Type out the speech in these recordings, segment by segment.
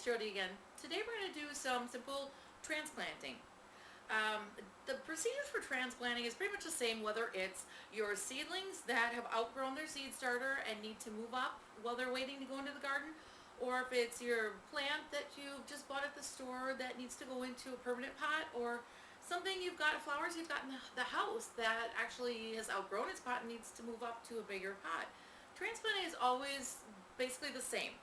it's Jodi again. Today we're going to do some simple transplanting. The procedures for transplanting is pretty much the same whether it's your seedlings that have outgrown their seed starter and need to move up while they're waiting to go into the garden, or if it's your plant that you just bought at the store that needs to go into a permanent pot, or something you've got, flowers you've got in the house that actually has outgrown its pot and needs to move up to a bigger pot. Transplanting is always basically the same.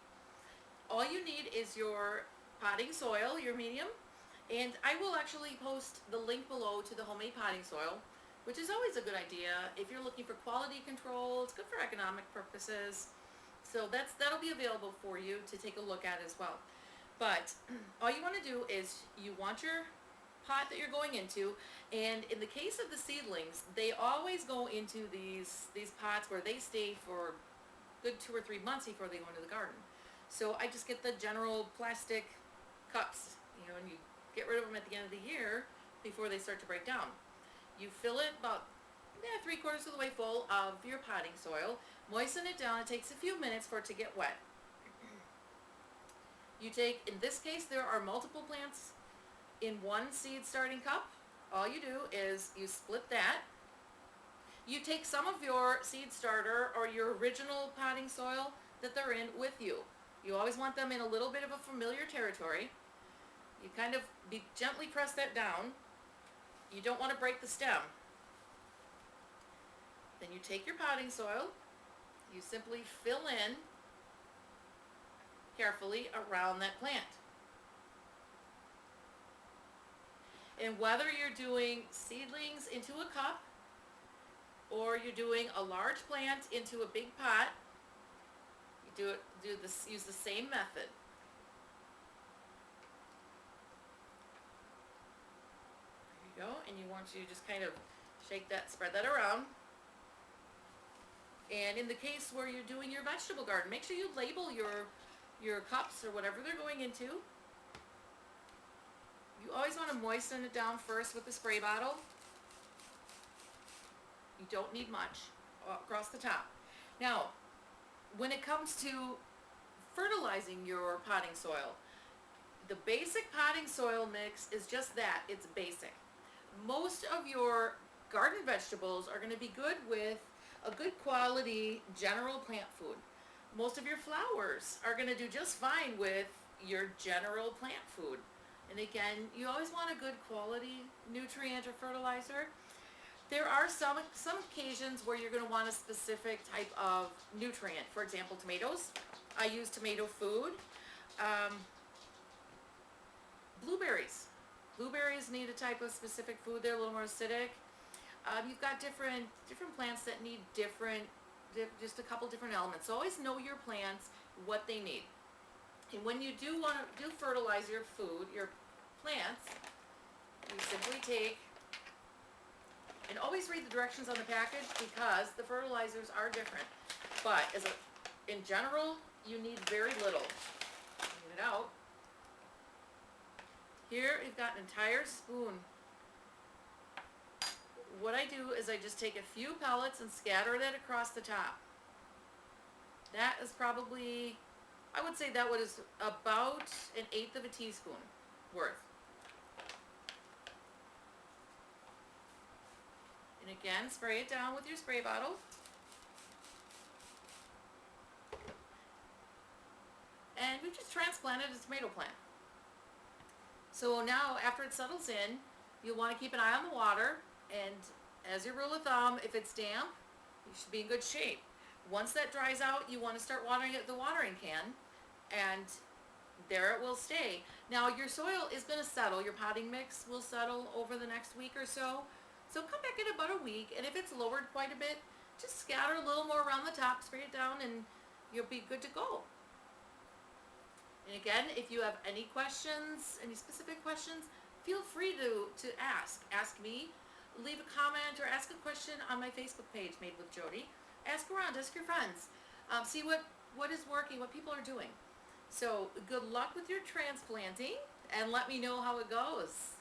All you need is your potting soil, your medium, and I will actually post the link below to the homemade potting soil, which is always a good idea if you're looking for quality control. It's good for economic purposes, so that'll be available for you to take a look at as well. But all you want to do is you want your pot that you're going into, and in the case of the seedlings, they always go into these pots where they stay for good 2 or 3 months before they go into the garden. So I just get the general plastic cups, and you get rid of them at the end of the year before they start to break down. You fill it about 3/4 of the way full of your potting soil, moisten it down. It takes a few minutes for it to get wet. You take, in this case, there are multiple plants in one seed starting cup. All you do is you split that. You take some of your seed starter or your original potting soil that they're in with you. You always want them in a little bit of a familiar territory. You kind of gently press that down. You don't want to break the stem. Then you take your potting soil, you simply fill in carefully around that plant. And whether you're doing seedlings into a cup or you're doing a large plant into a big pot, you use the same method. There you go, and you want to just kind of shake that, spread that around. And in the case where you're doing your vegetable garden, make sure you label your cups or whatever they're going into. You always want to moisten it down first with the spray bottle. You don't need much across the top. Now, when it comes to fertilizing your potting soil, the basic potting soil mix is just that. It's basic. Most of your garden vegetables are going to be good with a good quality general plant food. Most of your flowers are going to do just fine with your general plant food. And again, you always want a good quality nutrient or fertilizer. There are some occasions where you're going to want a specific type of nutrient. For example, tomatoes. I use tomato food. Blueberries. Blueberries need a type of specific food. They're a little more acidic. You've got different plants that need just a couple different elements. So always know your plants, what they need. And when you do want to fertilize your food, your plants, you simply take, and always read the directions on the package because the fertilizers are different. But in general, you need very little. Get it out. Here you've got an entire spoon. What I do is I just take a few pellets and scatter that across the top. That is probably, I would say that was about 1/8 of a teaspoon worth. And again, spray it down with your spray bottle. And we've just transplanted a tomato plant. So now, after it settles in, you'll want to keep an eye on the water. And as your rule of thumb, if it's damp, you should be in good shape. Once that dries out, you want to start watering it with the watering can, and there it will stay. Now your soil is going to settle, your potting mix will settle over the next week or so. So come back in about a week, and if it's lowered quite a bit, just scatter a little more around the top, spray it down, and you'll be good to go. And again, if you have any questions, any specific questions, feel free to ask. Ask me, leave a comment, or ask a question on my Facebook page, Made with Jodi. Ask around, ask your friends. See what is working, what people are doing. So good luck with your transplanting, and let me know how it goes.